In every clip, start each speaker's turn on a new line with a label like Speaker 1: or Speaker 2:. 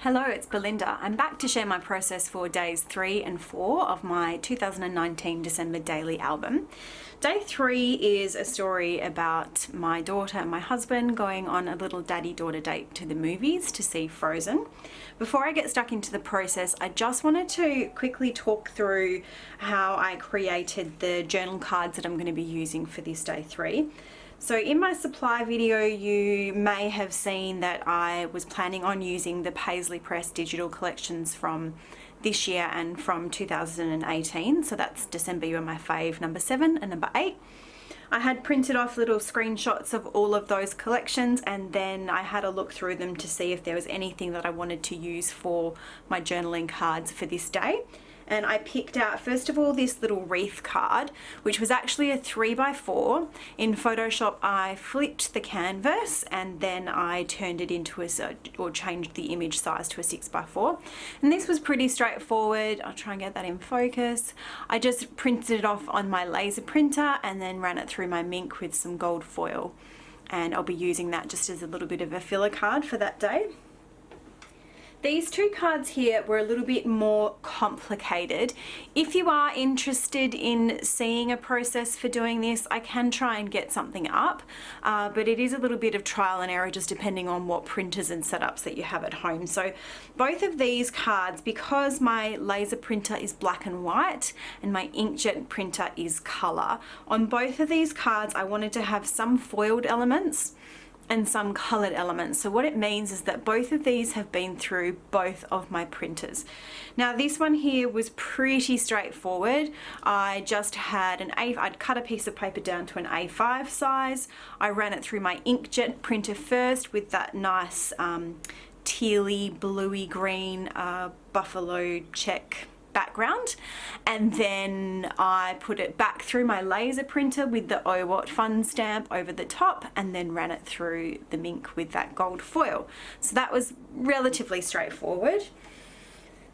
Speaker 1: Hello, it's Belinda. I'm back to share my process for days 3 and 4 of my 2019 December daily album. Day 3 is a story about my daughter and my husband going on a little daddy-daughter date to the movies to see Frozen. Before I get stuck into the process, I just wanted to quickly talk through how I created the journal cards that I'm going to be using for this day 3. So in my supply video, you may have seen that I was planning on using the Paisley Press digital collections from this year and from 2018. So that's December You Are My Fave number 7 and number 8. I had printed off little screenshots of all of those collections, and then I had a look through them to see if there was anything that I wanted to use for my journaling cards for this day. And I picked out, first of all, this little wreath card, which was actually a 3x4. In Photoshop, I flipped the canvas and then I turned it into or changed the image size to a 6x4. And this was pretty straightforward. I'll try and get that in focus. I just printed it off on my laser printer and then ran it through my Minc with some gold foil. And I'll be using that just as a little bit of a filler card for that day. These two cards here were a little bit more complicated. If you are interested in seeing a process for doing this, I can try and get something up, but it is a little bit of trial and error just depending on what printers and setups that you have at home. So both of these cards, because my laser printer is black and white and my inkjet printer is color, on both of these cards I wanted to have some foiled elements and some colored elements. So what it means is that both of these have been through both of my printers. Now this one here was pretty straightforward. I just had I'd cut a piece of paper down to an A5 size. I ran it through my inkjet printer first with that nice tealy, bluey green buffalo check background, and then I put it back through my laser printer with the Oh What Fun stamp over the top, and then ran it through the Minc with that gold foil. So that was relatively straightforward.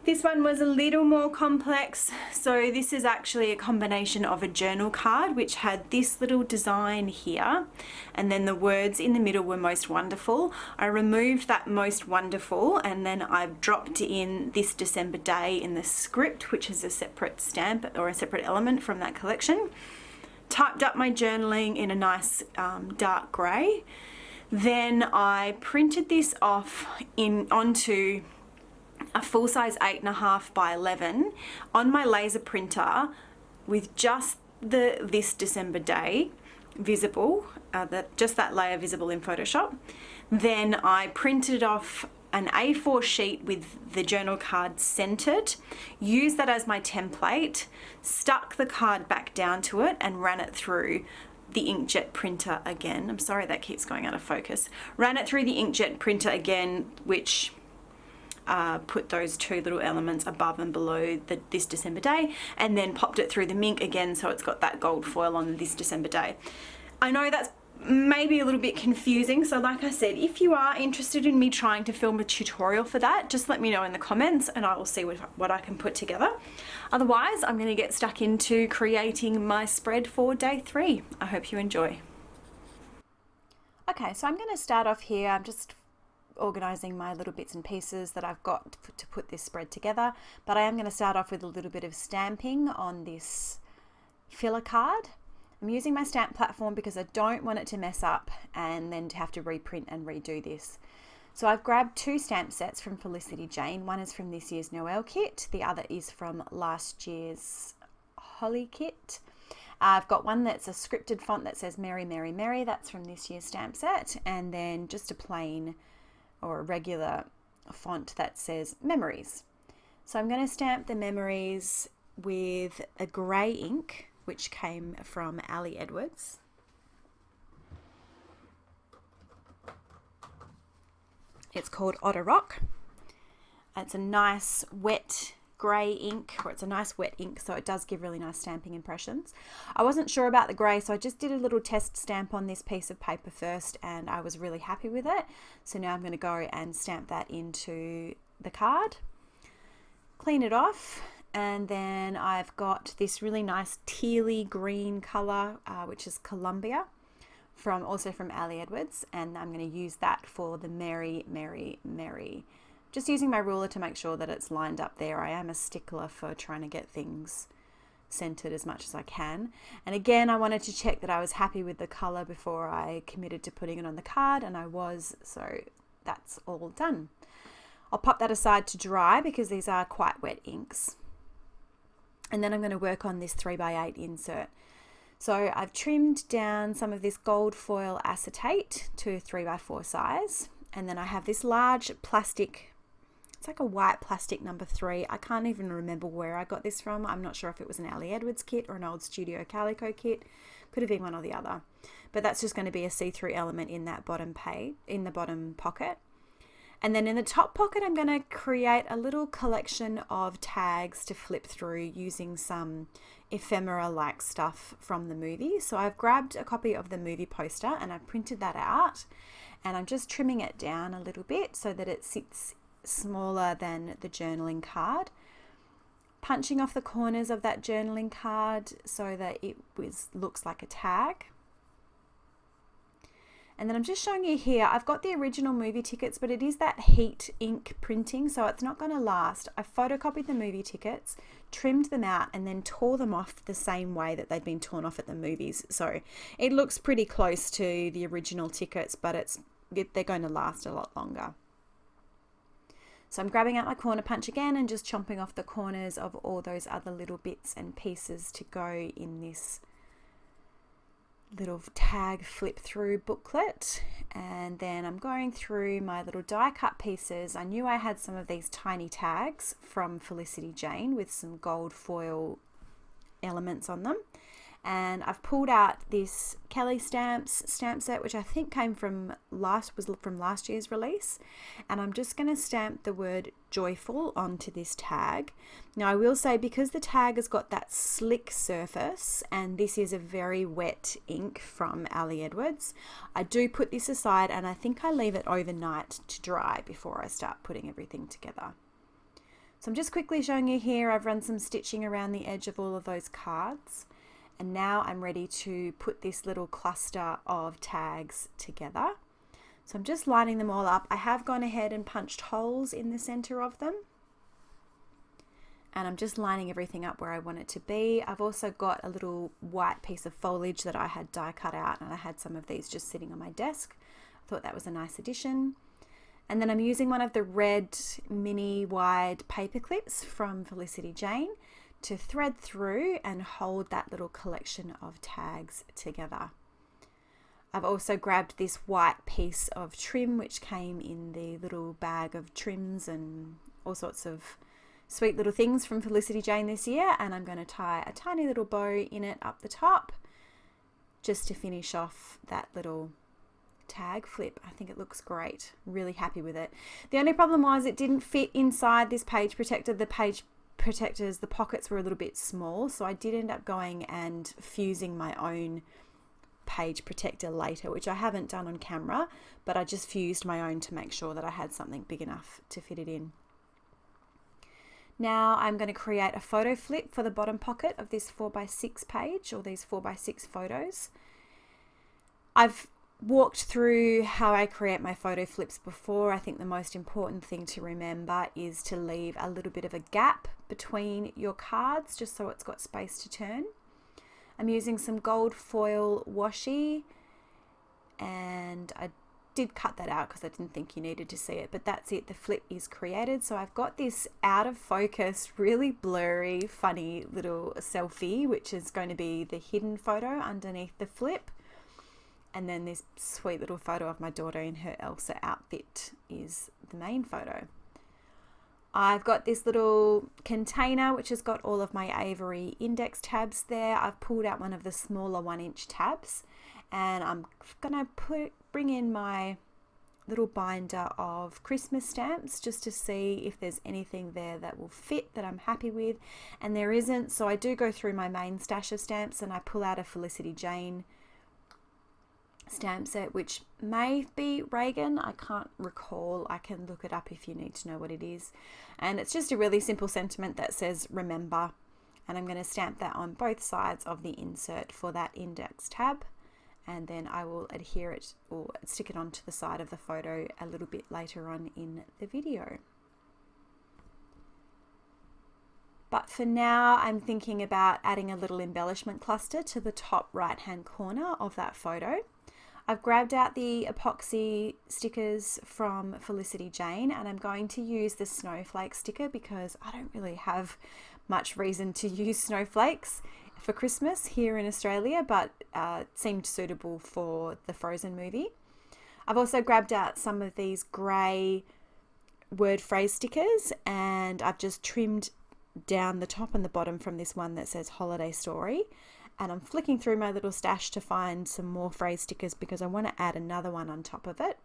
Speaker 1: This one was a little more complex. So this is actually a combination of a journal card which had this little design here, and then the words in the middle were most wonderful. I removed that most wonderful and then I've dropped in this December day in the script, which is a separate stamp or a separate element from that collection. Typed up my journaling in a nice dark grey. Then I printed this off onto a full-size 8.5 by 11 on my laser printer with just this December day visible, just that layer visible in Photoshop. Then I printed off an A4 sheet with the journal card centered, used that as my template, stuck the card back down to it and ran it through the inkjet printer again. I'm sorry that keeps going out of focus. Ran it through the inkjet printer again, which put those two little elements above and below this December day, and then popped it through the Minc again so it's got that gold foil on this December day. I know that's maybe a little bit confusing, so like I said, if you are interested in me trying to film a tutorial for that, just let me know in the comments and I will see what I can put together. Otherwise, I'm going to get stuck into creating my spread for day 3. I hope you enjoy. Okay, so I'm going to start off here. I'm just organising my little bits and pieces that I've got to put this spread together, but I am going to start off with a little bit of stamping on this filler card. I'm using my stamp platform because I don't want it to mess up and then to have to reprint and redo this. So I've grabbed 2 stamp sets from Felicity Jane. One is from this year's Noel kit, the other is from last year's Holly kit. I've got one that's a scripted font that says Merry Merry Merry, that's from this year's stamp set, and then just a plain or a regular font that says Memories. So I'm going to stamp the Memories with a grey ink, which came from Ali Edwards. It's called Otter Rock. It's a nice wet grey ink, or it's a nice wet ink, so it does give really nice stamping impressions. I wasn't sure about the grey, so I just did a little test stamp on this piece of paper first, and I was really happy with it. So now I'm going to go and stamp that into the card, clean it off, and then I've got this really nice tealy green colour, which is Columbia, also from Ali Edwards, and I'm going to use that for the Merry Merry Merry just using my ruler to make sure that it's lined up there. I am a stickler for trying to get things centered as much as I can. And again, I wanted to check that I was happy with the color before I committed to putting it on the card, and I was, so that's all done. I'll pop that aside to dry because these are quite wet inks. And then I'm going to work on this 3x8 insert. So I've trimmed down some of this gold foil acetate to 3x4 size. And then I have this large plastic, it's like a white plastic number 3. I can't even remember where I got this from. I'm not sure if it was an Ali Edwards kit or an old Studio Calico kit. Could have been one or the other. But that's just going to be a see-through element in that bottom in the bottom pocket. And then in the top pocket, I'm going to create a little collection of tags to flip through using some ephemera-like stuff from the movie. So I've grabbed a copy of the movie poster and I've printed that out. And I'm just trimming it down a little bit so that it sits smaller than the journaling card. Punching off the corners of that journaling card so that it looks like a tag. And then I'm just showing you here, I've got the original movie tickets, but it is that heat ink printing, so it's not going to last. I photocopied the movie tickets, trimmed them out, and then tore them off the same way that they'd been torn off at the movies. So it looks pretty close to the original tickets, but they're going to last a lot longer. So I'm grabbing out my corner punch again and just chomping off the corners of all those other little bits and pieces to go in this little tag flip through booklet. And then I'm going through my little die cut pieces. I knew I had some of these tiny tags from Felicity Jane with some gold foil elements on them, and I've pulled out this Kelly Stamps stamp set, which I think came from last year's release, and I'm just going to stamp the word joyful onto this tag. Now I will say, because the tag has got that slick surface and this is a very wet ink from Ali Edwards, I do put this aside and I think I leave it overnight to dry before I start putting everything together. So I'm just quickly showing you here, I've run some stitching around the edge of all of those cards. And now I'm ready to put this little cluster of tags together. So I'm just lining them all up. I have gone ahead and punched holes in the center of them. And I'm just lining everything up where I want it to be. I've also got a little white piece of foliage that I had die cut out, and I had some of these just sitting on my desk. I thought that was a nice addition. And then I'm using one of the red mini wide paper clips from Felicity Jane to thread through and hold that little collection of tags together. I've also grabbed this white piece of trim which came in the little bag of trims and all sorts of sweet little things from Felicity Jane this year, and I'm going to tie a tiny little bow in it up the top just to finish off that little tag flip. I think it looks great. Really happy with it. The only problem was it didn't fit inside this page protector. The page protectors, the pockets were a little bit small, so I did end up going and fusing my own page protector later, which I haven't done on camera, but I just fused my own to make sure that I had something big enough to fit it in. Now I'm going to create a photo flip for the bottom pocket of this 4x6 page, or these 4x6 photos. I've walked through how I create my photo flips before. I think the most important thing to remember is to leave a little bit of a gap between your cards, just so it's got space to turn. I'm using some gold foil washi, and I did cut that out because I didn't think you needed to see it, but that's it. The flip is created. So I've got this out of focus, really blurry, funny little selfie, which is going to be the hidden photo underneath the flip. And then this sweet little photo of my daughter in her Elsa outfit is the main photo. I've got this little container which has got all of my Avery index tabs there. I've pulled out one of the smaller 1-inch tabs, and I'm going to bring in my little binder of Christmas stamps just to see if there's anything there that will fit that I'm happy with, and there isn't. So I do go through my main stash of stamps and I pull out a Felicity Jane stamp set, which may be Reagan. I can't recall. I can look it up if you need to know what it is. And it's just a really simple sentiment that says remember, and I'm going to stamp that on both sides of the insert for that index tab, and then I will adhere it or stick it onto the side of the photo a little bit later on in the video. But for now, I'm thinking about adding a little embellishment cluster to the top right-hand corner of that photo. I've grabbed out the epoxy stickers from Felicity Jane, and I'm going to use the snowflake sticker because I don't really have much reason to use snowflakes for Christmas here in Australia, but it seemed suitable for the Frozen movie. I've also grabbed out some of these grey word phrase stickers, and I've just trimmed down the top and the bottom from this one that says holiday story. And I'm flicking through my little stash to find some more phrase stickers because I want to add another one on top of it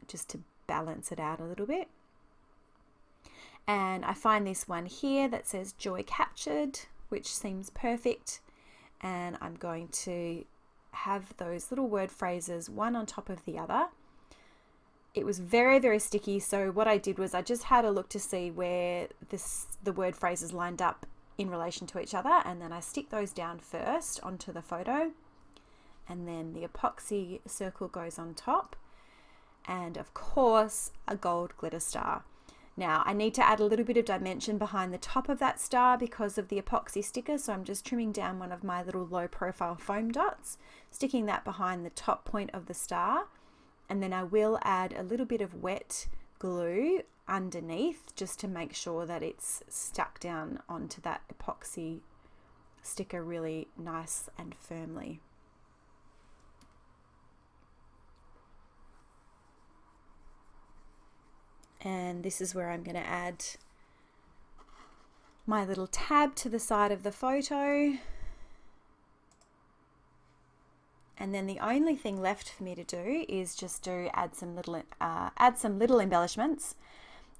Speaker 1: just to balance it out a little bit. And I find this one here that says joy captured, which seems perfect. And I'm going to have those little word phrases one on top of the other. It was very, very sticky. So what I did was I just had a look to see where the word phrases lined up in relation to each other, and then I stick those down first onto the photo, and then the epoxy circle goes on top, and of course a gold glitter star. Now I need to add a little bit of dimension behind the top of that star because of the epoxy sticker, so I'm just trimming down one of my little low profile foam dots, sticking that behind the top point of the star, and then I will add a little bit of wet glue underneath just to make sure that it's stuck down onto that epoxy sticker really nice and firmly. And this is where I'm going to add my little tab to the side of the photo. And then the only thing left for me to do is just add some little embellishments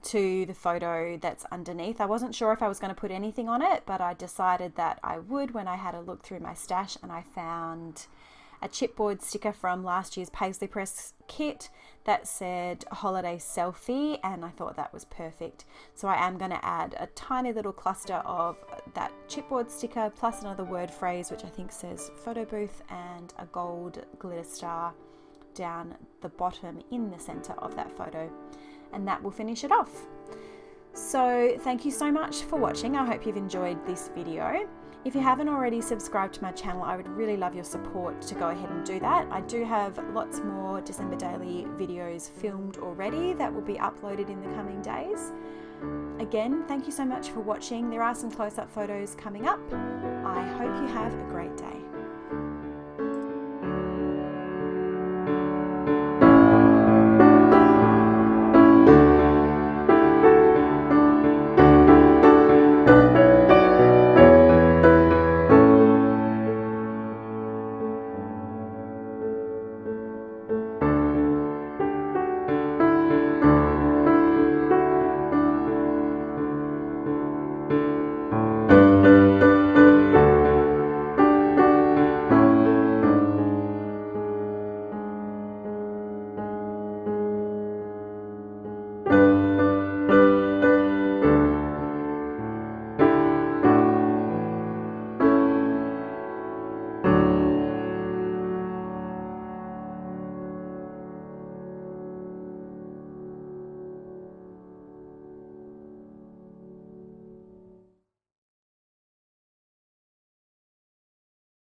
Speaker 1: to the photo that's underneath. I wasn't sure if I was going to put anything on it, but I decided that I would when I had a look through my stash, and I found a chipboard sticker from last year's Paisley Press kit that said holiday selfie, and I thought that was perfect. So I am going to add a tiny little cluster of that chipboard sticker plus another word phrase which I think says photo booth, and a gold glitter star down the bottom in the center of that photo, and that will finish it off. So thank you so much for watching. I hope you've enjoyed this video. If you haven't already subscribed to my channel, I would really love your support to go ahead and do that. I do have lots more December Daily videos filmed already that will be uploaded in the coming days. Again, thank you so much for watching. There are some close-up photos coming up. I hope you have a great day.